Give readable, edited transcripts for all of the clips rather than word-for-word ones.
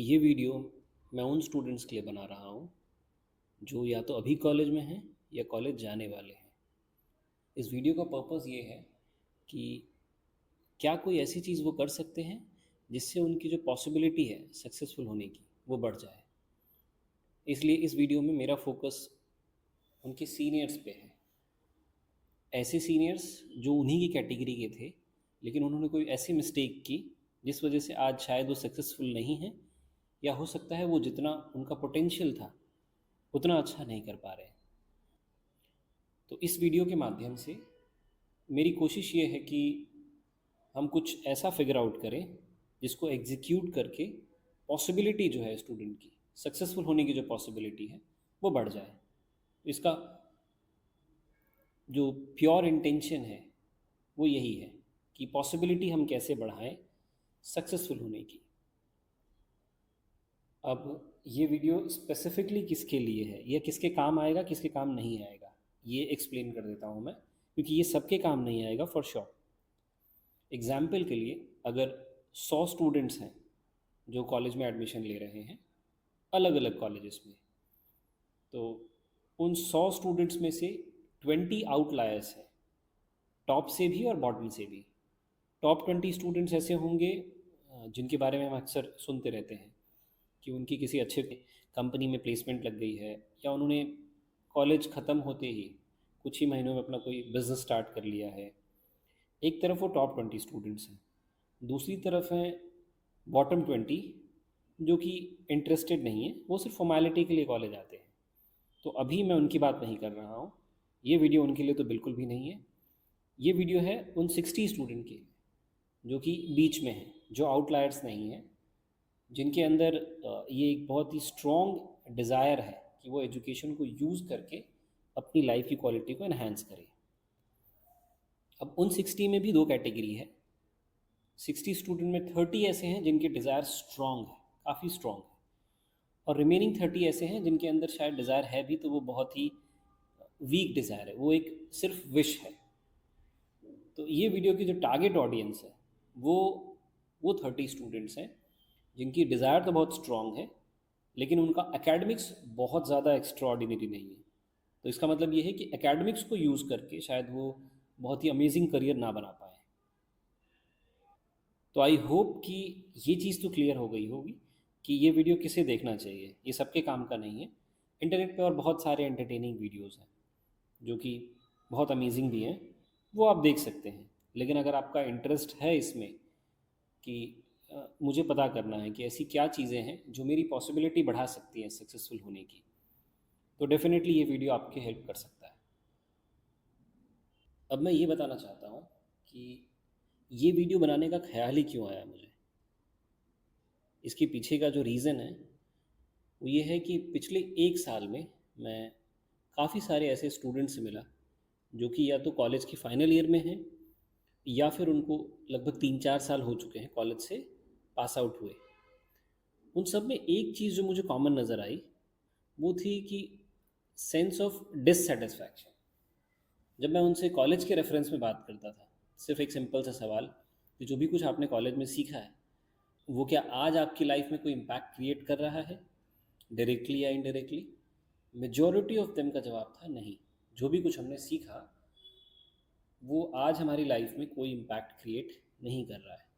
ये वीडियो मैं उन स्टूडेंट्स के लिए बना रहा हूँ जो या तो अभी कॉलेज में हैं या कॉलेज जाने वाले हैं। इस वीडियो का पर्पस ये है कि क्या कोई ऐसी चीज़ वो कर सकते हैं जिससे उनकी जो पॉसिबिलिटी है सक्सेसफुल होने की वो बढ़ जाए। इसलिए इस वीडियो में मेरा फोकस उनके सीनियर्स पे है। ऐसे सीनियर्स जो उन्हीं की कैटेगरी के थे लेकिन उन्होंने कोई ऐसी मिस्टेक की जिस वजह से आज शायद वो सक्सेसफुल नहीं हैं, या हो सकता है वो जितना उनका पोटेंशियल था उतना अच्छा नहीं कर पा रहे हैं। तो इस वीडियो के माध्यम से मेरी कोशिश ये है कि हम कुछ ऐसा फिगर आउट करें जिसको एग्जीक्यूट करके पॉसिबिलिटी जो है स्टूडेंट की सक्सेसफुल होने की जो पॉसिबिलिटी है वो बढ़ जाए। तो इसका जो प्योर इंटेंशन है वो यही है कि पॉसिबिलिटी हम कैसे बढ़ाएं सक्सेसफुल होने की। अब ये वीडियो स्पेसिफिकली किसके लिए है, यह किसके काम आएगा किसके काम नहीं आएगा, ये एक्सप्लेन कर देता हूँ मैं, क्योंकि ये सबके काम नहीं आएगा फॉर श्योर। एग्जाम्पल के लिए अगर 100 स्टूडेंट्स हैं जो कॉलेज में एडमिशन ले रहे हैं अलग अलग कॉलेजेस में, तो उन 100 स्टूडेंट्स में से 20 आउटलायर्स हैं, टॉप से भी और बॉटम से भी। टॉप 20 स्टूडेंट्स ऐसे होंगे जिनके बारे में हम अक्सर सुनते रहते हैं कि उनकी किसी अच्छे कंपनी में प्लेसमेंट लग गई है, या उन्होंने कॉलेज ख़त्म होते ही कुछ ही महीनों में अपना कोई बिज़नेस स्टार्ट कर लिया है। एक तरफ वो टॉप 20 स्टूडेंट्स हैं, दूसरी तरफ हैं बॉटम 20 जो कि इंटरेस्टेड नहीं है, वो सिर्फ फॉर्मेलिटी के लिए कॉलेज आते हैं। तो अभी मैं उनकी बात नहीं कर रहा हूँ, ये वीडियो उनके लिए तो बिल्कुल भी नहीं है। ये वीडियो है उन 60 स्टूडेंट के जो कि बीच में हैं, जो आउटलायर्स नहीं हैं, जिनके अंदर ये एक बहुत ही स्ट्रॉन्ग डिज़ायर है कि वो एजुकेशन को यूज़ करके अपनी लाइफ की क्वालिटी को एनहांस करें। अब उन 60 में भी दो कैटेगरी है। 60 स्टूडेंट में 30 ऐसे हैं जिनके डिज़ायर स्ट्रॉन्ग है, काफ़ी स्ट्रॉन्ग है, और रिमेनिंग 30 ऐसे हैं जिनके अंदर शायद डिज़ायर है भी तो वो बहुत ही वीक डिज़ायर है, वो एक सिर्फ विश है। तो ये वीडियो की जो टारगेट ऑडियंस है वो वो 30 स्टूडेंट्स हैं जिनकी डिज़ायर तो बहुत स्ट्रॉन्ग है लेकिन उनका एकेडमिक्स बहुत ज़्यादा एक्स्ट्रा ऑर्डिनरी नहीं है। तो इसका मतलब ये है कि एकेडमिक्स को यूज़ करके शायद वो बहुत ही अमेजिंग करियर ना बना पाए। तो आई होप कि ये चीज़ तो क्लियर हो गई होगी कि ये वीडियो किसे देखना चाहिए, ये सबके काम का नहीं है। इंटरनेट पे और बहुत सारे एंटरटेनिंग वीडियोस हैं जो कि बहुत अमेजिंग भी हैं, वो आप देख सकते हैं। लेकिन अगर आपका इंटरेस्ट है इसमें कि मुझे पता करना है कि ऐसी क्या चीज़ें हैं जो मेरी पॉसिबिलिटी बढ़ा सकती हैं सक्सेसफुल होने की, तो डेफिनेटली ये वीडियो आपकी हेल्प कर सकता है। अब मैं ये बताना चाहता हूँ कि ये वीडियो बनाने का ख्याल ही क्यों आया मुझे। इसके पीछे का जो रीज़न है वो ये है कि पिछले एक साल में मैं काफ़ी सारे ऐसे स्टूडेंट्स से मिला जो कि या तो कॉलेज की फाइनल ईयर में हैं या फिर उनको लगभग 3-4 साल हो चुके हैं कॉलेज से पास आउट हुए। उन सब में एक चीज़ जो मुझे कॉमन नज़र आई वो थी कि सेंस ऑफ डिससेटिस्फैक्शन। जब मैं उनसे कॉलेज के रेफरेंस में बात करता था, सिर्फ एक सिंपल सा सवाल कि जो भी कुछ आपने कॉलेज में सीखा है वो क्या आज आपकी लाइफ में कोई इम्पैक्ट क्रिएट कर रहा है, डायरेक्टली या इनडायरेक्टली। मेजॉरिटी ऑफ देम का जवाब था नहीं, जो भी कुछ हमने सीखा वो आज हमारी लाइफ में कोई इम्पैक्ट क्रिएट नहीं कर रहा है।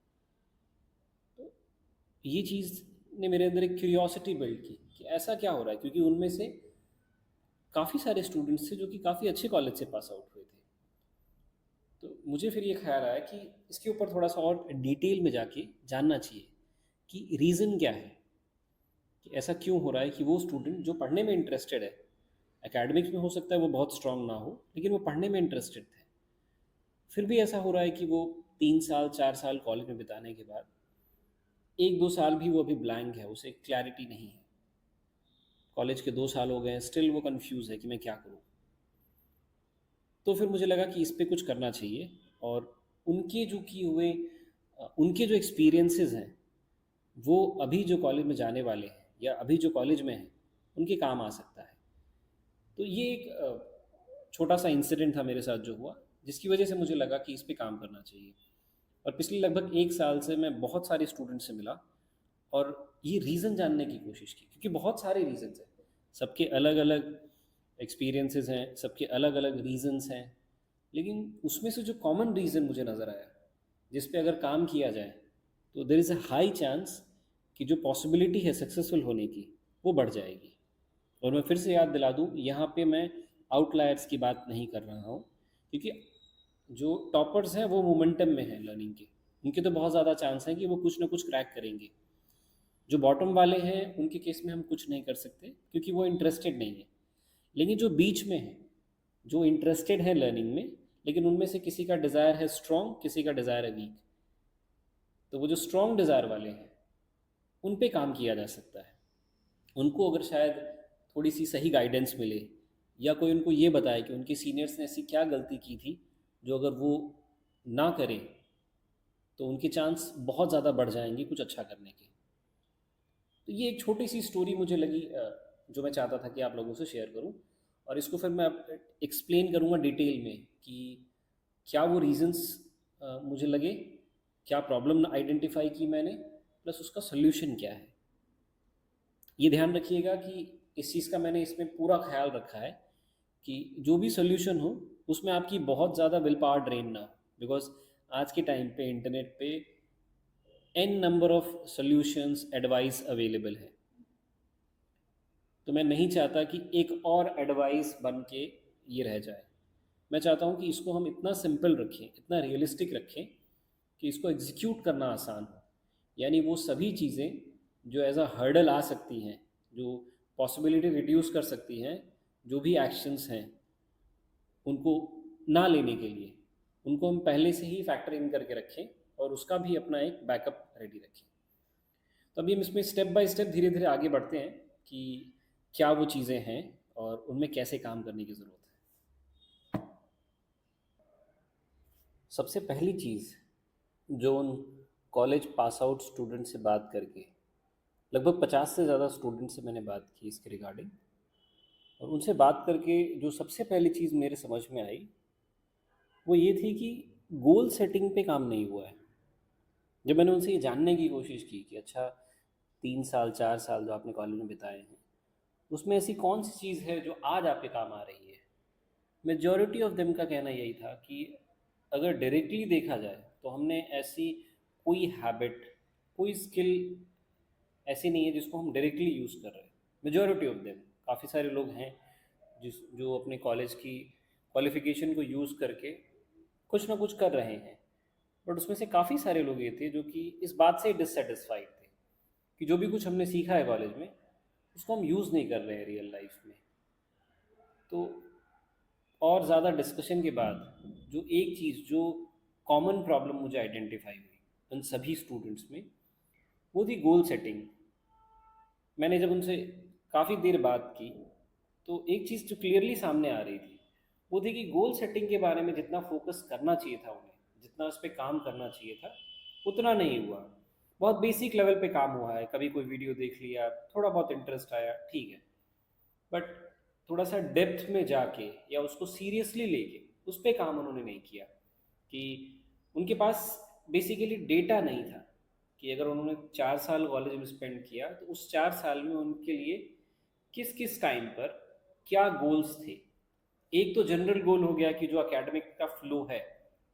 तो ये चीज़ ने मेरे अंदर एक क्यूरियोसिटी बिल्ड की कि ऐसा क्या हो रहा है, क्योंकि उनमें से काफ़ी सारे स्टूडेंट्स थे जो कि काफ़ी अच्छे कॉलेज से पास आउट हुए थे। तो मुझे फिर ये ख्याल आया कि इसके ऊपर थोड़ा सा और डिटेल में जाके जानना चाहिए कि रीज़न क्या है, कि ऐसा क्यों हो रहा है कि वो स्टूडेंट जो पढ़ने में इंटरेस्टेड है, एकेडमिक्स में हो सकता है वो बहुत स्ट्रांग ना हो लेकिन वो पढ़ने में इंटरेस्टेड थे, फिर भी ऐसा हो रहा है कि वो 3 साल 4 साल कॉलेज में बिताने के बाद 1-2 साल भी वो अभी ब्लैंक है, उसे क्लैरिटी नहीं है। कॉलेज के 2 साल हो गए हैं, स्टिल वो कंफ्यूज है कि मैं क्या करूँ। तो फिर मुझे लगा कि इस पे कुछ करना चाहिए, और उनके जो किए हुए उनके जो एक्सपीरियंसेस हैं वो अभी जो कॉलेज में जाने वाले हैं या अभी जो कॉलेज में हैं उनके काम आ सकता है। तो ये एक छोटा सा इंसिडेंट था मेरे साथ जो हुआ, जिसकी वजह से मुझे लगा कि इस पे काम करना चाहिए। और पिछले लगभग एक साल से मैं बहुत सारे स्टूडेंट से मिला और ये रीज़न जानने की कोशिश की, क्योंकि बहुत सारे रीज़न्स हैं, सबके अलग अलग एक्सपीरियंसेस हैं, सबके अलग अलग रीज़न्स हैं, लेकिन उसमें से जो कॉमन रीज़न मुझे नज़र आया जिस पे अगर काम किया जाए तो there is a high chance कि जो पॉसिबिलिटी है सक्सेसफुल होने की वो बढ़ जाएगी। और मैं फिर से याद दिला दूँ, यहाँ पे मैं आउटलायर्स की बात नहीं कर रहा हूँ, क्योंकि जो टॉपर्स हैं वो मोमेंटम में हैं लर्निंग के, उनके तो बहुत ज़्यादा चांस हैं कि वो कुछ ना कुछ क्रैक करेंगे। जो बॉटम वाले हैं उनके केस में हम कुछ नहीं कर सकते क्योंकि वो इंटरेस्टेड नहीं है। लेकिन जो बीच में है, जो इंटरेस्टेड है लर्निंग में, लेकिन उनमें से किसी का डिज़ायर है स्ट्रॉन्ग, किसी का डिज़ायर है वीक, तो वो जो स्ट्रॉन्ग डिज़ायर वाले हैं उन पे काम किया जा सकता है। उनको अगर शायद थोड़ी सी सही गाइडेंस मिले, या कोई उनको ये बताए कि उनके सीनियर्स ने ऐसी क्या गलती की थी जो अगर वो ना करें तो उनके चांस बहुत ज़्यादा बढ़ जाएंगे कुछ अच्छा करने के। तो ये एक छोटी सी स्टोरी मुझे लगी, जो मैं चाहता था कि आप लोगों से शेयर करूं, और इसको फिर मैं एक्सप्लेन करूंगा डिटेल में कि क्या वो रीजंस मुझे लगे, क्या प्रॉब्लम आइडेंटिफाई की मैंने, प्लस उसका सोल्यूशन क्या है। ये ध्यान रखिएगा कि इस चीज़ का मैंने इसमें पूरा ख्याल रखा है कि जो भी सोल्यूशन हो उसमें आपकी बहुत ज़्यादा विल पावर ड्रेन ना हो, बिकॉज आज के टाइम पे इंटरनेट पे an number of solutions advice available है। तो मैं नहीं चाहता कि एक और एडवाइस बन के ये रह जाए। मैं चाहता हूँ कि इसको हम इतना सिंपल रखें, इतना रियलिस्टिक रखें कि इसको एग्जीक्यूट करना आसान हो। यानी वो सभी चीज़ें जो एज अ हर्डल आ सकती हैं, जो पॉसिबिलिटी रिड्यूस कर सकती हैं, जो भी एक्शंस हैं उनको ना लेने के लिए, उनको हम पहले से ही फैक्टर इन करके रखें और उसका भी अपना एक बैकअप रेडी रखें। तो अभी हम इसमें स्टेप बाय स्टेप धीरे धीरे आगे बढ़ते हैं कि क्या वो चीज़ें हैं और उनमें कैसे काम करने की ज़रूरत है। सबसे पहली चीज़, जो उन कॉलेज पास आउट स्टूडेंट से बात करके, लगभग 50 से ज़्यादा स्टूडेंट से मैंने बात की इसके रिगार्डिंग, और उनसे बात करके जो सबसे पहली चीज़ मेरे समझ में आई वो ये थी कि गोल सेटिंग पे काम नहीं हुआ है। जब मैंने उनसे ये जानने की कोशिश की कि अच्छा 3 साल 4 साल जो आपने कॉलेज में बिताए हैं उसमें ऐसी कौन सी चीज़ है जो आज आपके काम आ रही है, मेजॉरिटी ऑफ देम का कहना यही था कि अगर डायरेक्टली देखा जाए तो हमने ऐसी कोई हैबिट, कोई स्किल ऐसी नहीं है जिसको हम डायरेक्टली यूज़ कर रहे हैं। मेजॉरिटी ऑफ देम, काफ़ी सारे लोग हैं जो अपने कॉलेज की क्वालिफ़िकेशन को यूज़ करके कुछ ना कुछ कर रहे हैं, बट उसमें से काफ़ी सारे लोग ये थे जो कि इस बात से डिससेटिस्फाइड थे कि जो भी कुछ हमने सीखा है कॉलेज में उसको हम यूज़ नहीं कर रहे हैं रियल लाइफ में। तो और ज़्यादा डिस्कशन के बाद जो एक चीज़, जो कॉमन प्रॉब्लम मुझे आइडेंटिफाई हुई उन सभी स्टूडेंट्स में, वो थी गोल सेटिंग। मैंने जब उनसे काफ़ी देर बात की तो एक चीज़ जो क्लियरली सामने आ रही थी वो थी कि गोल सेटिंग के बारे में जितना फोकस करना चाहिए था उन्हें, जितना उस पर काम करना चाहिए था, उतना नहीं हुआ। बहुत बेसिक लेवल पे काम हुआ है, कभी कोई वीडियो देख लिया, थोड़ा बहुत इंटरेस्ट आया, ठीक है, बट थोड़ा सा डेप्थ में जाके या उसको सीरियसली लेके उस पर काम उन्होंने नहीं किया। कि उनके पास बेसिकली डेटा नहीं था कि अगर उन्होंने 4 साल कॉलेज में स्पेंड किया तो उस 4 साल में उनके लिए किस किस टाइम पर क्या गोल्स थे। एक तो जनरल गोल हो गया कि जो एकेडमिक का फ्लो है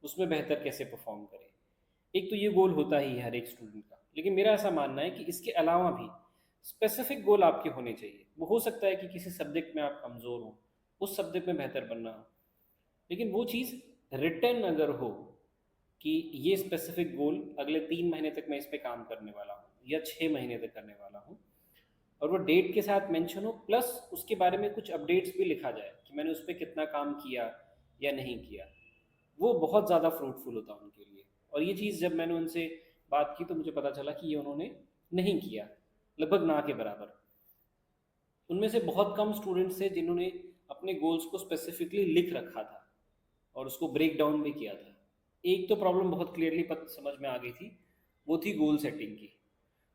उसमें बेहतर कैसे परफॉर्म करें, एक तो ये गोल होता ही है हर एक स्टूडेंट का। लेकिन मेरा ऐसा मानना है कि इसके अलावा भी स्पेसिफिक गोल आपके होने चाहिए। वो हो सकता है कि किसी सब्जेक्ट में आप कमज़ोर हो, उस सब्जेक्ट में बेहतर बनना हो, लेकिन वो चीज़ रिटर्न अगर हो कि ये स्पेसिफिक गोल अगले 3 महीने तक मैं इस पे काम करने वाला हूँ या 6 महीने तक करने वाला हूँ, और वो डेट के साथ मेंशन हो, प्लस उसके बारे में कुछ अपडेट्स भी लिखा जाए कि मैंने उस पर कितना काम किया या नहीं किया, वो बहुत ज़्यादा फ्रूटफुल होता है उनके लिए। और ये चीज़ जब मैंने उनसे बात की तो मुझे पता चला कि ये उन्होंने नहीं किया, लगभग ना के बराबर। उनमें से बहुत कम स्टूडेंट्स थे जिन्होंने अपने गोल्स को स्पेसिफिकली लिख रखा था और उसको ब्रेक डाउन भी किया था। एक तो प्रॉब्लम बहुत क्लियरली समझ में आ गई थी, वो थी गोल सेटिंग की।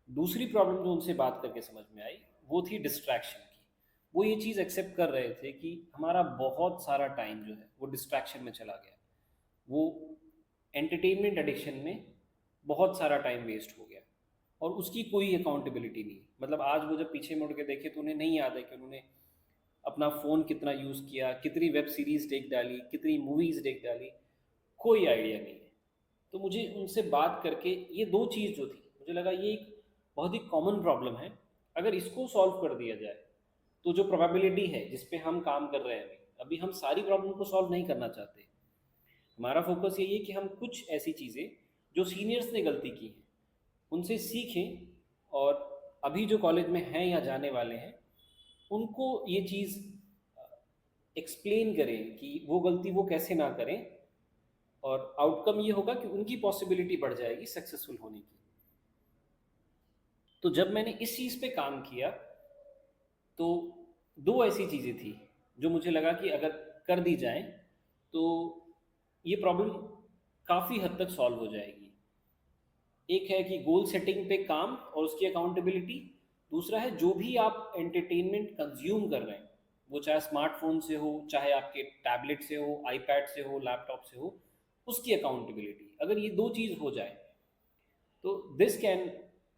दूसरी प्रॉब्लम जो उनसे बात करके समझ में आई वो थी डिस्ट्रैक्शन की। वो ये चीज़ एक्सेप्ट कर रहे थे कि हमारा बहुत सारा टाइम जो है वो डिस्ट्रैक्शन में चला गया, वो एंटरटेनमेंट एडिक्शन में बहुत सारा टाइम वेस्ट हो गया। और उसकी कोई अकाउंटेबिलिटी नहीं। मतलब आज वो जब पीछे मुड़ के देखे तो उन्हें नहीं याद है कि उन्होंने अपना फ़ोन कितना यूज़ किया, कितनी वेब सीरीज़ देख डाली, कितनी मूवीज़ देख डाली, कोई आइडिया नहीं है। तो मुझे उनसे बात करके ये दो चीज़ जो थी, मुझे लगा ये एक बहुत ही कॉमन प्रॉब्लम है। अगर इसको सॉल्व कर दिया जाए तो जो प्रोबेबिलिटी है जिस पे हम काम कर रहे हैं अभी, अभी हम सारी प्रॉब्लम को सॉल्व नहीं करना चाहते। हमारा फोकस यही है कि हम कुछ ऐसी चीज़ें जो सीनियर्स ने गलती की हैं उनसे सीखें, और अभी जो कॉलेज में हैं या जाने वाले हैं उनको ये चीज़ एक्सप्लेन करें कि वो गलती वो कैसे ना करें, और आउटकम ये होगा कि उनकी पॉसिबिलिटी बढ़ जाएगी सक्सेसफुल होने की। तो जब मैंने इस चीज़ पे काम किया तो दो ऐसी चीज़ें थी जो मुझे लगा कि अगर कर दी जाए तो ये प्रॉब्लम काफ़ी हद तक सॉल्व हो जाएगी। एक है कि गोल सेटिंग पे काम और उसकी अकाउंटेबिलिटी। दूसरा है जो भी आप एंटरटेनमेंट कंज्यूम कर रहे हैं, वो चाहे स्मार्टफोन से हो, चाहे आपके टैबलेट से हो, आईपैड से हो, लैपटॉप से हो, उसकी अकाउंटेबिलिटी। अगर ये दो चीज़ हो जाए तो this can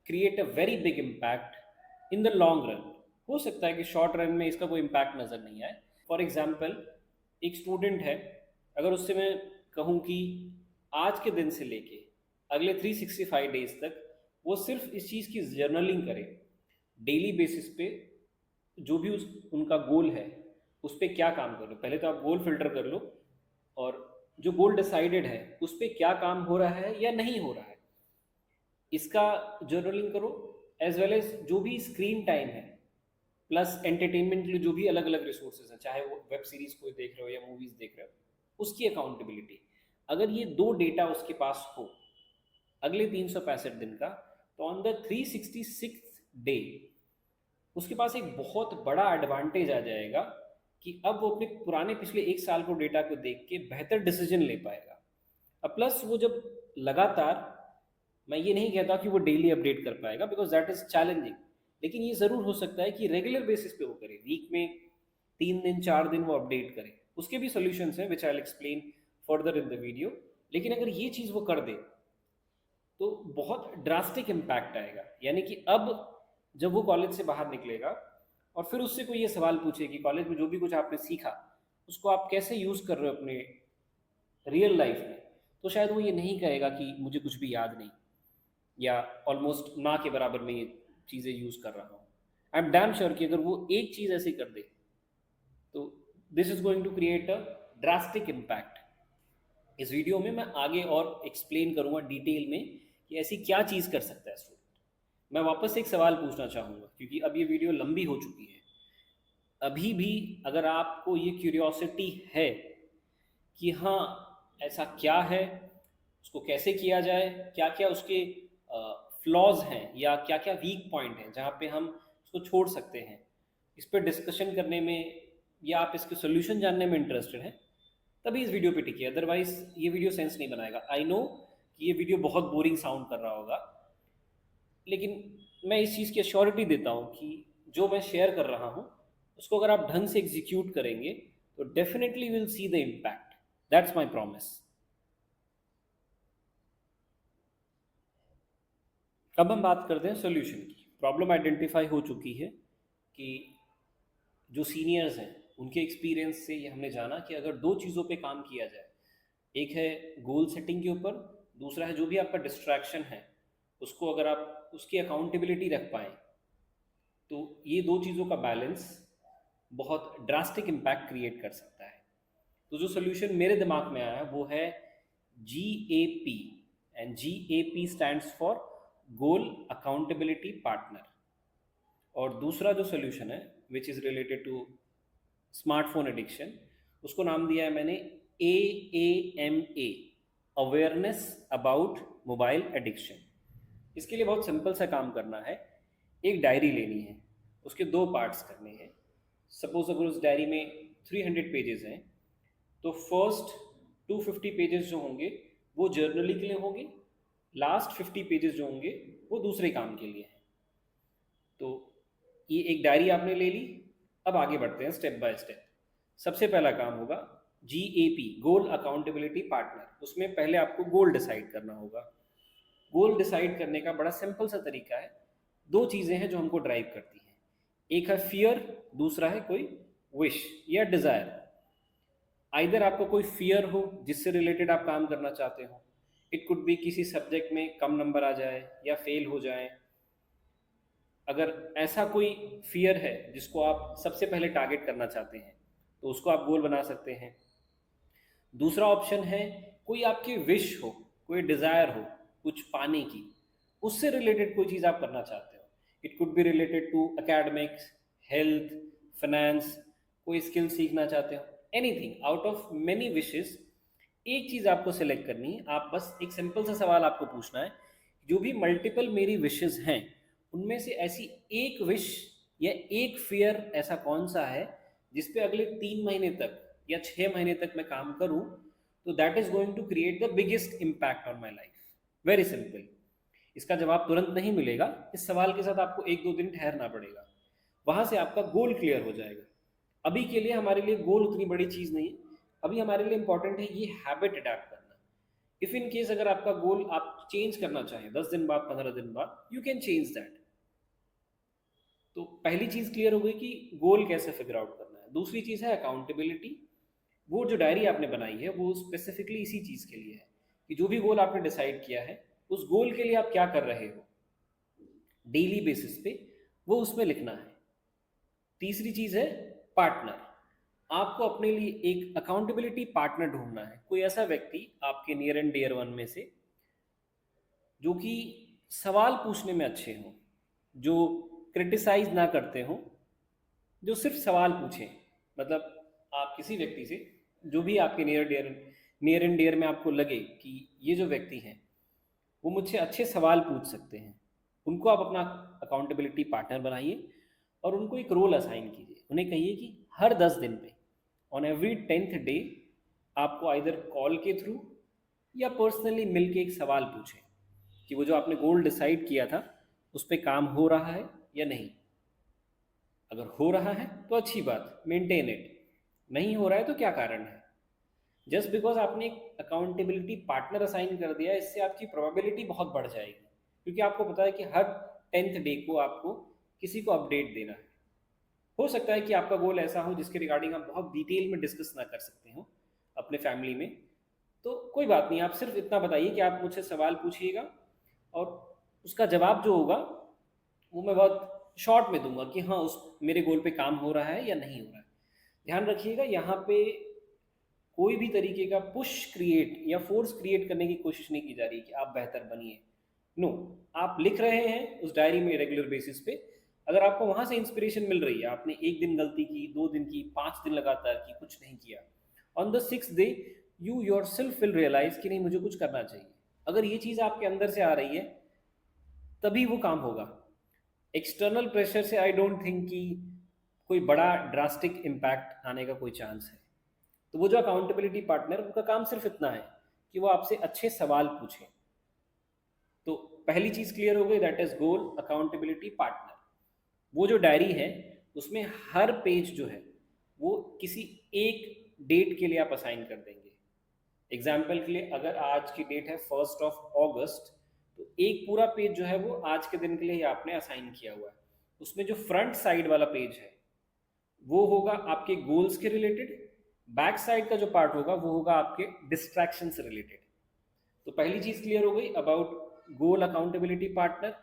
create a very big impact in the long run. हो सकता है कि शॉर्ट रन में इसका कोई इम्पैक्ट नज़र नहीं आए। फॉर एग्जाम्पल, एक स्टूडेंट है, अगर उससे मैं कहूँ कि आज के दिन से लेके अगले 365 डेज तक वो सिर्फ इस चीज़ की जर्नलिंग करे, डेली बेसिस पे जो भी उनका गोल है उस पर क्या काम कर लो। पहले तो आप गोल फिल्टर कर लो, और जो गोल डिसाइडेड है उस पर क्या काम हो रहा है या नहीं हो रहा है, इसका जर्नलिंग करो। एज वेल एज जो भी स्क्रीन टाइम है प्लस एंटरटेनमेंट के लिए जो भी अलग अलग रिसोर्सेज हैं, चाहे वो वेब सीरीज कोई देख रहे हो या मूवीज देख रहे हो, उसकी अकाउंटेबिलिटी। अगर ये दो डेटा उसके पास हो अगले 365 दिन का, तो ऑन द 366 डे उसके पास एक बहुत बड़ा एडवांटेज आ जाएगा कि अब वो अपने पुराने पिछले एक साल को डेटा को देख के बेहतर डिसीजन ले पाएगा। अब प्लस वो जब लगातार, मैं ये नहीं कहता कि वो डेली अपडेट कर पाएगा बिकॉज दैट इज चैलेंजिंग, लेकिन ये ज़रूर हो सकता है कि रेगुलर बेसिस पे वो करे, वीक में 3 दिन 4 दिन वो अपडेट करे। उसके भी सोल्यूशंस हैं which I will explain further in the video. लेकिन अगर ये चीज़ वो कर दे तो बहुत ड्रास्टिक इम्पैक्ट आएगा। यानी कि अब जब वो कॉलेज से बाहर निकलेगा और फिर उससे कोई ये सवाल पूछे कि कॉलेज में जो भी कुछ आपने सीखा उसको आप कैसे यूज़ कर रहे हो अपने रियल लाइफ में, तो शायद वो ये नहीं कहेगा कि मुझे कुछ भी याद नहीं, या ऑलमोस्ट ना के बराबर में ये चीज़ें यूज़ कर रहा हूँ। आई एम डैम श्योर कि अगर वो एक चीज़ ऐसी कर दे तो this is going to create a drastic impact. इस वीडियो में मैं आगे और एक्सप्लेन करूँगा डिटेल में कि ऐसी क्या चीज़ कर सकता है स्टूडेंट। मैं वापस से एक सवाल पूछना चाहूँगा क्योंकि अब ये वीडियो लंबी हो चुकी है। अभी भी अगर आपको ये क्यूरियोसिटी है कि हाँ ऐसा क्या है, उसको कैसे किया जाए, क्या क्या उसके फ्लॉज हैं या क्या क्या वीक पॉइंट हैं जहाँ पे हम उसको छोड़ सकते हैं, इस पर डिस्कशन करने में या आप इसके सोल्यूशन जानने में इंटरेस्टेड हैं, तभी इस वीडियो पे टिकिए। अदरवाइज ये वीडियो सेंस नहीं बनाएगा। आई नो कि ये वीडियो बहुत बोरिंग साउंड कर रहा होगा, लेकिन मैं इस चीज़ की अश्योरिटी देता हूँ कि जो मैं शेयर कर रहा हूँ उसको अगर आप ढंग से एग्जीक्यूट करेंगे तो definitely will see the impact. That's my promise. अब हम बात करते हैं सोल्यूशन की। प्रॉब्लम आइडेंटिफाई हो चुकी है कि जो सीनियर्स हैं उनके एक्सपीरियंस से ये हमने जाना कि अगर दो चीज़ों पे काम किया जाए, एक है गोल सेटिंग के ऊपर, दूसरा है जो भी आपका डिस्ट्रैक्शन है उसको अगर आप उसकी अकाउंटेबिलिटी रख पाएँ, तो ये दो चीज़ों का बैलेंस बहुत ड्रास्टिक इम्पैक्ट क्रिएट कर सकता है। तो जो सोल्यूशन मेरे दिमाग में आया वो है GAP, and GAP stands for goal accountability partner. और दूसरा जो सोल्यूशन है which is related to smartphone addiction, उसको नाम दिया है मैंने AAMA, awareness about mobile addiction. इसके लिए बहुत सिंपल सा काम करना है। एक डायरी लेनी है, उसके दो पार्ट्स करने हैं। सपोज अगर उस डायरी में 300 पेजेस हैं तो फर्स्ट 250 पेजेस जो होंगे वो जर्नलिंग के लिए होंगे, लास्ट 50 पेजेस जो होंगे वो दूसरे काम के लिए हैं। तो ये एक डायरी आपने ले ली। अब आगे बढ़ते हैं स्टेप बाय स्टेप। सबसे पहला काम होगा GAP, गोल अकाउंटेबिलिटी पार्टनर। उसमें पहले आपको गोल डिसाइड करना होगा। गोल डिसाइड करने का बड़ा सिंपल सा तरीका है। दो चीज़ें हैं जो हमको ड्राइव करती हैं, एक है फियर, दूसरा है कोई विश या डिज़ायर। आइदर आपको कोई फियर हो जिससे रिलेटेड आप काम करना चाहते हो, इट कुड बी किसी सब्जेक्ट में कम नंबर आ जाए या फेल हो जाए। अगर ऐसा कोई फियर है जिसको आप सबसे पहले टारगेट करना चाहते हैं, तो उसको आप गोल बना सकते हैं। दूसरा ऑप्शन है कोई आपकी विश हो, कोई डिज़ायर हो कुछ पाने की, उससे रिलेटेड कोई चीज़ आप करना चाहते हो। It could be related to academics, health, finance, कोई स्किल सीखना चाहते हो, anything out of many wishes. एक चीज़ आपको सेलेक्ट करनी है, आप बस एक सिंपल सा सवाल आपको पूछना है, जो भी मल्टीपल मेरी विशेस हैं उनमें से ऐसी एक विश या एक फियर ऐसा कौन सा है जिस पे अगले 3 महीने तक या 6 महीने तक मैं काम करूं, तो that is going to create the biggest impact on my life. Very simple. इसका जवाब तुरंत नहीं मिलेगा, इस सवाल के साथ आपको 1-2 दिन ठहरना पड़ेगा, वहां से आपका गोल क्लियर हो जाएगा। अभी के लिए हमारे लिए गोल उतनी बड़ी चीज़ नहीं है, अभी हमारे लिए इंपॉर्टेंट है ये हैबिट अडेप्ट करना। इफ़ इन केस अगर आपका गोल आप चेंज करना चाहें 10 दिन बाद, 15 दिन बाद, यू कैन चेंज दैट। तो पहली चीज़ क्लियर हो गई कि गोल कैसे फिगर आउट करना है। दूसरी चीज़ है अकाउंटेबिलिटी। वो जो डायरी आपने बनाई है वो स्पेसिफिकली इसी चीज़ के लिए है कि जो भी गोल आपने डिसाइड किया है उस गोल के लिए आप क्या कर रहे हो डेली बेसिस पे, वो उसमें लिखना है। तीसरी चीज़ है पार्टनर। आपको अपने लिए एक अकाउंटेबिलिटी पार्टनर ढूंढना है, कोई ऐसा व्यक्ति आपके नियर एंड डियर वन में से जो कि सवाल पूछने में अच्छे हों, जो क्रिटिसाइज ना करते हों, जो सिर्फ सवाल पूछें। मतलब आप किसी व्यक्ति से, जो भी आपके नियर एंड डियर में आपको लगे कि ये जो व्यक्ति हैं वो मुझसे अच्छे सवाल पूछ सकते हैं, उनको आप अपना अकाउंटेबिलिटी पार्टनर बनाइए और उनको एक रोल असाइन कीजिए। उन्हें कहिए कि हर 10 दिन पे, ऑन एवरी 10th डे, आपको आइदर कॉल के थ्रू या पर्सनली मिल के एक सवाल पूछें कि वो जो आपने गोल डिसाइड किया था उस पर काम हो रहा है या नहीं। अगर हो रहा है तो अच्छी बात, मेंटेन इट। नहीं हो रहा है तो क्या कारण है। जस्ट बिकॉज आपने एक अकाउंटेबिलिटी पार्टनर असाइन कर दिया, इससे आपकी प्रोबेबिलिटी बहुत बढ़ जाएगी, क्योंकि आपको पता है कि हर 10th डे को आपको किसी को अपडेट देना है। हो सकता है कि आपका गोल ऐसा हो जिसके रिगार्डिंग आप बहुत डिटेल में डिस्कस ना कर सकते हो अपने फैमिली में, तो कोई बात नहीं, आप सिर्फ इतना बताइए कि आप मुझसे सवाल पूछिएगा और उसका जवाब जो होगा वो मैं बहुत शॉर्ट में दूंगा कि हाँ उस मेरे गोल पे काम हो रहा है या नहीं हो रहा है। ध्यान रखिएगा यहाँ पे कोई भी तरीके का पुश क्रिएट या फोर्स क्रिएट करने की कोशिश नहीं की जा रही कि आप बेहतर बनिए। नो, आप लिख रहे हैं उस डायरी में रेगुलर बेसिस पे। अगर आपको वहां से इंस्पिरेशन मिल रही है, आपने एक दिन गलती की, 2 दिन की, 5 दिन लगातार की, कुछ नहीं किया, on the 6th day you yourself will realise कि नहीं मुझे कुछ करना चाहिए। अगर ये चीज़ आपके अंदर से आ रही है तभी वो काम होगा। एक्सटर्नल प्रेशर से आई डोंट थिंक कि कोई बड़ा ड्रास्टिक इम्पैक्ट आने का कोई चांस है। तो वो जो अकाउंटेबिलिटी पार्टनर, उनका काम सिर्फ इतना है कि वो आपसे अच्छे सवाल पूछें। तो पहली चीज़ क्लियर हो गई, that is goal, accountability partner. वो जो डायरी है उसमें हर पेज जो है वो किसी एक डेट के लिए आप असाइन कर देंगे। एग्जाम्पल के लिए अगर आज की डेट है 1 अगस्त, तो एक पूरा पेज जो है वो आज के दिन के लिए ही आपने असाइन किया हुआ है। उसमें जो फ्रंट साइड वाला पेज है वो होगा आपके गोल्स के रिलेटेड, बैक साइड का जो पार्ट होगा वो होगा आपके डिस्ट्रैक्शन से रिलेटेड। तो पहली चीज क्लियर हो गई अबाउट गोल, अकाउंटेबिलिटी पार्टनर।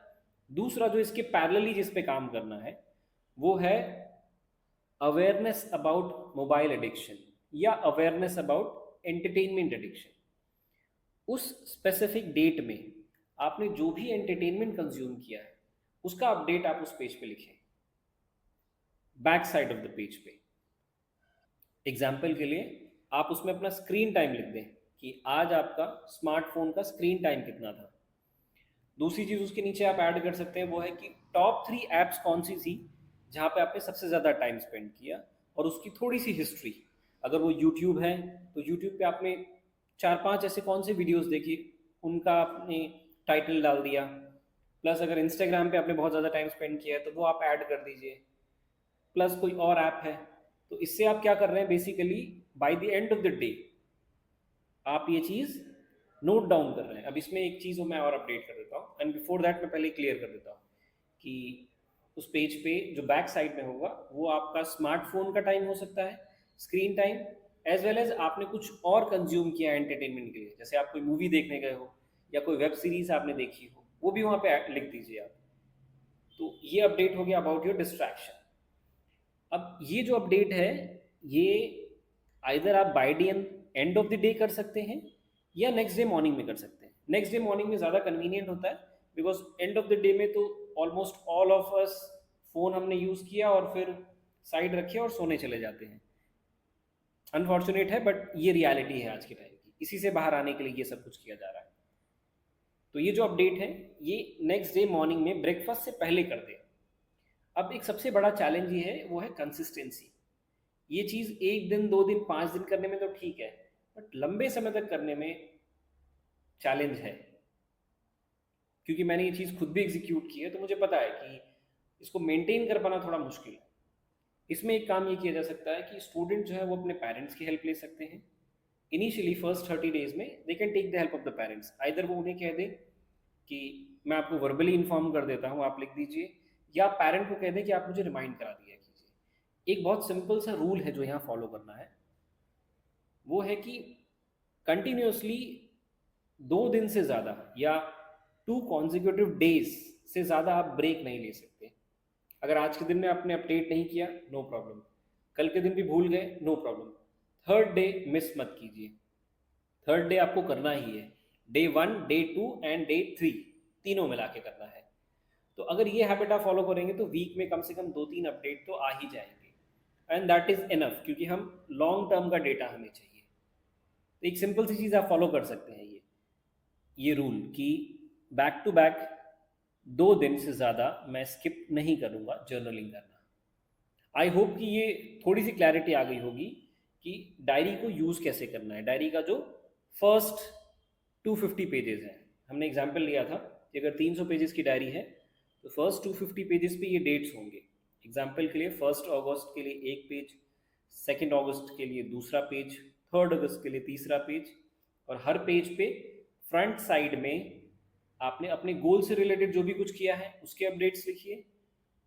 दूसरा जो इसके पैरेलली जिस पे काम करना है वो है अवेयरनेस अबाउट मोबाइल एडिक्शन या अवेयरनेस अबाउट एंटरटेनमेंट एडिक्शन। उस स्पेसिफिक डेट में आपने जो भी एंटरटेनमेंट कंज्यूम किया है उसका अपडेट आप उस पेज पे लिखें, back side of the page पे। एग्जाम्पल के लिए आप उसमें अपना स्क्रीन टाइम लिख दें कि आज आपका स्मार्टफोन का स्क्रीन टाइम कितना था। दूसरी चीज़ उसके नीचे आप ऐड कर सकते हैं वो है कि टॉप 3 ऐप्स कौन सी थी जहाँ पे आपने सबसे ज़्यादा टाइम स्पेंड किया, और उसकी थोड़ी सी हिस्ट्री। अगर वो यूट्यूब है तो यूट्यूब पे आपने 4-5 ऐसे कौन से वीडियोस देखे उनका आपने टाइटल डाल दिया। प्लस अगर इंस्टाग्राम पे आपने बहुत ज़्यादा टाइम स्पेंड किया है तो वो आप ऐड कर दीजिए। प्लस कोई और ऐप है, तो इससे आप क्या कर रहे हैं basically, by the end of the day आप ये चीज़ नोट डाउन कर रहे हैं। अब इसमें एक चीज़ मैं और अपडेट कर देता हूँ, एंड बिफोर दैट मैं पहले क्लियर कर देता हूँ कि उस पेज पे जो बैक साइड में होगा वो आपका स्मार्टफोन का टाइम हो सकता है, screen time, as well as आपने कुछ और कंज्यूम किया है एंटरटेनमेंट के लिए, जैसे आप कोई मूवी देखने गए हो या कोई वेब सीरीज आपने देखी हो, वो भी वहाँ पे लिख दीजिए आप। तो ये अपडेट हो गया अबाउट योर डिस्ट्रैक्शन। अब ये जो अपडेट है, ये आइदर आप by the end of the day कर सकते हैं या नेक्स्ट डे मॉर्निंग में कर सकते हैं। नेक्स्ट डे मॉर्निंग में ज़्यादा कन्वीनियंट होता है, because and of the day में तो almost all of us phone हमने यूज़ किया और फिर साइड रखे और सोने चले जाते हैं। अनफॉर्चुनेट है, बट ये रियलिटी है आज के टाइम की। इसी से बाहर आने के लिए ये सब कुछ किया जा रहा है। तो ये जो अपडेट है, ये नेक्स्ट डे मॉर्निंग में ब्रेकफास्ट से पहले कर दें। अब एक सबसे बड़ा चैलेंज ये है, वो है कंसिस्टेंसी। ये चीज़ 1 दिन 2 दिन 5 दिन करने में तो ठीक है, बट लंबे समय तक करने में चैलेंज है। क्योंकि मैंने ये चीज़ खुद भी एग्जीक्यूट की है, तो मुझे पता है कि इसको मेंटेन कर पाना थोड़ा मुश्किल है। इसमें एक काम ये किया जा सकता है कि स्टूडेंट जो है वो अपने पेरेंट्स की हेल्प ले सकते हैं। इनिशियली फर्स्ट 30 डेज में they can take the help of the parents. Either वो उन्हें कह दें कि मैं आपको वर्बली इन्फॉर्म कर देता हूँ, आप लिख दीजिए, या पेरेंट को कह दें कि आप मुझे रिमाइंड करा दिया कीजिए। एक बहुत सिंपल सा रूल है जो यहाँ फॉलो करना है, वो है कि कंटिन्यूसली 2 दिन से ज़्यादा या 2 कॉन्जिक्यूटिव डेज से ज़्यादा आप ब्रेक नहीं ले सकते। अगर आज के दिन में आपने अपडेट नहीं किया, नो प्रॉब्लम, कल के दिन भी भूल गए, no problem, third day miss मत कीजिए। थर्ड डे आपको करना ही है, डे 1, डे 2 एंड डे 3 तीनों मिला के करना है। तो अगर ये हैबिट आप फॉलो करेंगे तो वीक में कम से कम 2-3 अपडेट तो आ ही जाएंगे, एंड दैट इज़ इनफ, क्योंकि हम लॉन्ग टर्म का डेटा हमें चाहिए। तो एक सिंपल सी चीज़ आप फॉलो कर सकते हैं, ये रूल कि बैक टू बैक 2 दिन से ज़्यादा मैं स्किप नहीं करूँगा जर्नलिंग करना। आई होप कि ये थोड़ी सी क्लैरिटी आ गई होगी कि डायरी को यूज़ कैसे करना है। डायरी का जो फर्स्ट 250 पेजेस है, हमने एग्जाम्पल लिया था कि अगर 300 पेजेस की डायरी है तो फर्स्ट 250 पेजेस पे ये डेट्स होंगे। एग्जाम्पल के लिए 1 अगस्त के लिए एक पेज, 2 अगस्त के लिए दूसरा पेज, 3 अगस्त के लिए तीसरा पेज, और हर पेज पे फ्रंट साइड में आपने अपने गोल से रिलेटेड जो भी कुछ किया है उसके अपडेट्स लिखिए,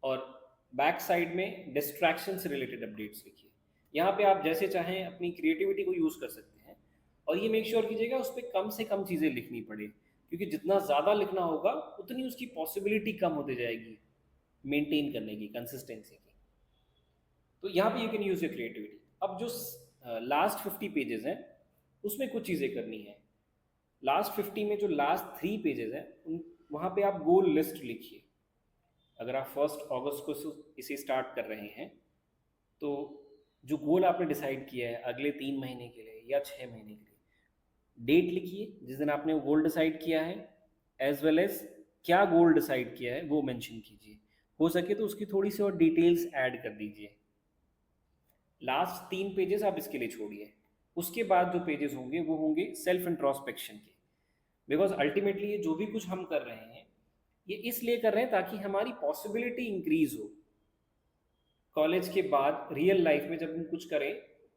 और बैक साइड में डिस्ट्रैक्शन से रिलेटेड अपडेट्स लिखिए। यहाँ पे आप जैसे चाहें अपनी क्रिएटिविटी को यूज़ कर सकते हैं, और ये मेक श्योर कीजिएगा उस पर कम से कम चीज़ें लिखनी पड़े, क्योंकि जितना ज़्यादा लिखना होगा उतनी उसकी पॉसिबिलिटी कम होती जाएगी मेंटेन करने की, कंसिस्टेंसी की। तो यहाँ पे you can use your creativity. अब जो लास्ट 50 पेजेस हैं उसमें कुछ चीज़ें करनी है। लास्ट 50 में जो लास्ट 3 पेजेस हैं उन वहाँ पे आप गोल लिस्ट लिखिए। अगर आप 1 अगस्त को इसे स्टार्ट कर रहे हैं तो जो गोल आपने डिसाइड किया है अगले 3 महीने के लिए या 6 महीने के लिए, डेट लिखिए जिस दिन आपने वो गोल डिसाइड किया है, एज वेल एज क्या गोल डिसाइड किया है वो मेंशन कीजिए। हो सके तो उसकी थोड़ी सी और डिटेल्स ऐड कर दीजिए। लास्ट 3 पेजेस आप इसके लिए छोड़िए। उसके बाद जो पेजेस होंगे वो होंगे सेल्फ इंट्रोस्पेक्शन के, बिकॉज अल्टीमेटली ये जो भी कुछ हम कर रहे हैं ये इसलिए कर रहे हैं ताकि हमारी पॉसिबिलिटी इंक्रीज हो। कॉलेज के बाद रियल लाइफ में जब हम कुछ करें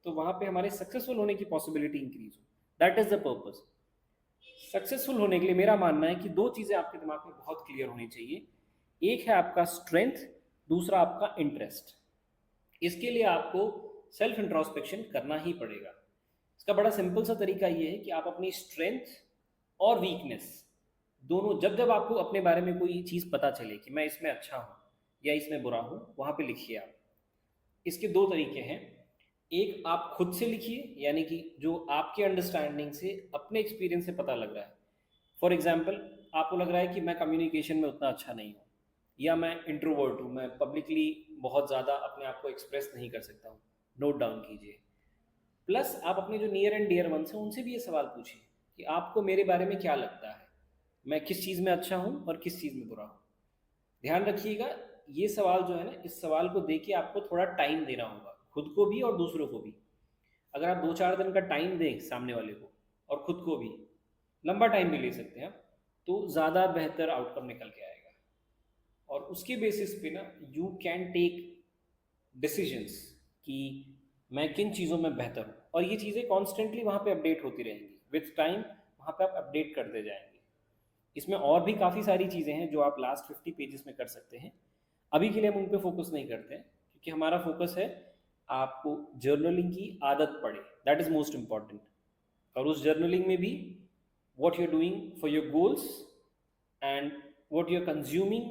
तो वहाँ पे हमारे सक्सेसफुल होने की पॉसिबिलिटी इंक्रीज हो, that is the purpose. Successful होने के लिए मेरा मानना है कि 2 चीज़ें आपके दिमाग में बहुत क्लियर होनी चाहिए। एक है आपका स्ट्रेंथ, दूसरा आपका इंटरेस्ट। इसके लिए आपको सेल्फ इंट्रोस्पेक्शन करना ही पड़ेगा। इसका बड़ा सिंपल सा तरीका ये है कि आप अपनी स्ट्रेंथ और वीकनेस दोनों, जब जब आपको अपने बारे में कोई चीज़ पता चले कि मैं इसमें अच्छा हूँ या इसमें बुरा हूँ, वहाँ पे लिखिए आप। इसके 2 तरीके हैं। एक आप खुद से लिखिए, यानी कि जो आपके अंडरस्टैंडिंग से, अपने एक्सपीरियंस से पता लग रहा है। फॉर एग्जाम्पल, आपको लग रहा है कि मैं कम्युनिकेशन में उतना अच्छा नहीं हूँ, या मैं इंट्रोवर्ट हूँ, मैं पब्लिकली बहुत ज़्यादा अपने आप को एक्सप्रेस नहीं कर सकता हूँ, नोट डाउन कीजिए। प्लस आप अपने जो नियर एंड डियर वंस हैं उनसे भी ये सवाल पूछिए कि आपको मेरे बारे में क्या लगता है, मैं किस चीज़ में अच्छा हूँ और किस चीज़ में बुरा हूँ। ध्यान रखिएगा, ये सवाल जो है ना, इस सवाल को देखिए आपको थोड़ा टाइम देना होगा, खुद को भी और दूसरों को भी। अगर आप 2-4 दिन का टाइम दें सामने वाले को और खुद को भी, लंबा टाइम भी ले सकते हैं आप, तो ज़्यादा बेहतर आउटकम निकल के आएगा। और उसके बेसिस पे ना यू कैन टेक डिसीजंस कि मैं किन चीज़ों में बेहतर हूँ, और ये चीज़ें कॉन्स्टेंटली वहाँ पे अपडेट होती रहेंगी। विथ टाइम वहाँ पे आप अपडेट करते जाएंगे। इसमें और भी काफ़ी सारी चीज़ें हैं जो आप लास्ट 50 पेजेस में कर सकते हैं। अभी के लिए हम उन पे फोकस नहीं करते हैं, क्योंकि हमारा फोकस है आपको जर्नलिंग की आदत पड़े, दैट इज़ मोस्ट इम्पॉर्टेंट। और उस जर्नलिंग में भी what you're doing for your goals and what you're consuming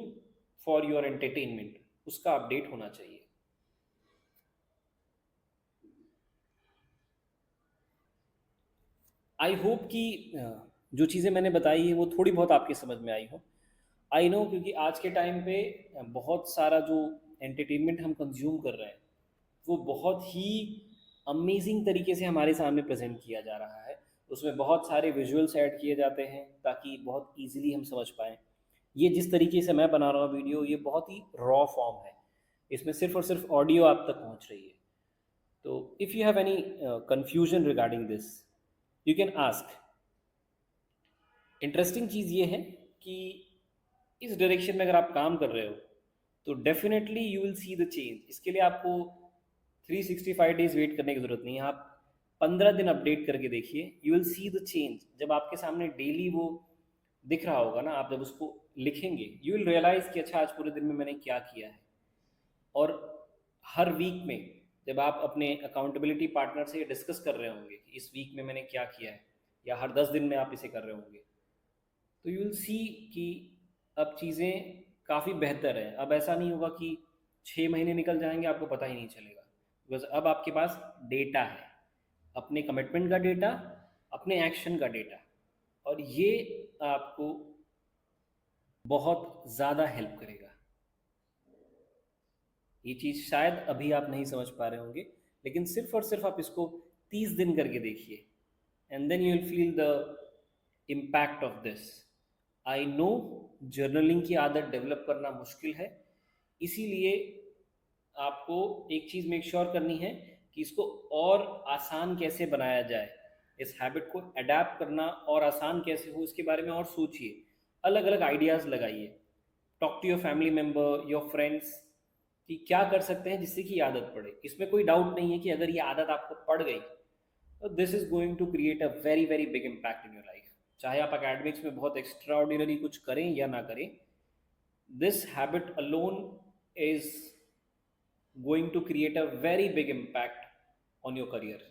for your entertainment, उसका अपडेट होना चाहिए। आई होप कि जो चीज़ें मैंने बताई है वो थोड़ी बहुत आपकी समझ में आई हो। आई नो, क्योंकि आज के टाइम पे बहुत सारा जो एंटरटेनमेंट हम कंज्यूम कर रहे हैं वो बहुत ही अमेजिंग तरीके से हमारे सामने प्रेजेंट किया जा रहा है। उसमें बहुत सारे विजुअल्स ऐड किए जाते हैं ताकि बहुत इजीली हम समझ पाएँ। ये जिस तरीके से मैं बना रहा हूँ वीडियो, ये बहुत ही रॉ फॉर्म है, इसमें सिर्फ और सिर्फ ऑडियो आप तक पहुँच रही है। तो if you have any confusion regarding this, you can ask. Interesting चीज़ ये है कि इस डायरेक्शन में अगर आप काम कर रहे हो तो definitely you will see the change. इसके लिए आपको 365 डेज वेट करने की ज़रूरत नहीं है। आप 15 दिन अपडेट करके देखिए, you will see the change. जब आपके सामने डेली वो दिख रहा होगा ना, आप जब उसको लिखेंगे यू विल रियलाइज़ कि अच्छा आज पूरे दिन में मैंने क्या किया है। और हर वीक में जब आप अपने अकाउंटेबिलिटी पार्टनर से डिस्कस कर रहे होंगे कि इस वीक में मैंने क्या किया है, या हर 10 दिन में आप इसे कर रहे होंगे, तो यू विल सी कि अब चीज़ें काफ़ी बेहतर है। अब ऐसा नहीं होगा कि 6 महीने निकल जाएंगे आपको पता ही नहीं चलेगा, बिकॉज अब आपके पास डेटा है, अपने कमिटमेंट का डेटा, अपने एक्शन का डेटा, और ये आपको बहुत ज़्यादा हेल्प करेगा। ये चीज़ शायद अभी आप नहीं समझ पा रहे होंगे, लेकिन सिर्फ और सिर्फ आप इसको 30 दिन करके देखिए, and then you will feel the impact of this. I know journaling की आदत डेवलप करना मुश्किल है, इसीलिए आपको एक चीज़ मेक श्योर करनी है कि इसको और आसान कैसे बनाया जाए। इस हैबिट को अडेप्ट करना और आसान कैसे हो, इसके बारे में और सोचिए, अलग अलग आइडियाज़ लगाइए। Talk to your family member, your friends, कि क्या कर सकते हैं जिससे कि आदत पड़े। इसमें कोई डाउट नहीं है कि अगर ये आदत आपको पड़ गई तो this is going to create a very very big impact in your life. चाहे आप अकेडमिक्स में बहुत एक्स्ट्रा ऑर्डिनरी कुछ करें या ना करें, this habit alone is going to create a very big impact on your career.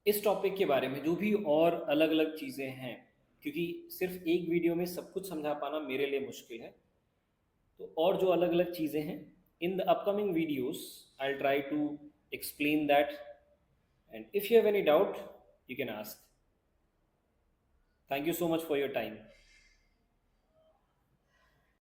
इस टॉपिक के बारे में जो भी और अलग अलग चीज़ें हैं, क्योंकि सिर्फ एक वीडियो में सब कुछ समझा पाना मेरे लिए मुश्किल है, तो और जो अलग अलग चीज़ें हैं in the upcoming videos I try to explain that, and if you have any doubt you can ask. Thank you so much for your time.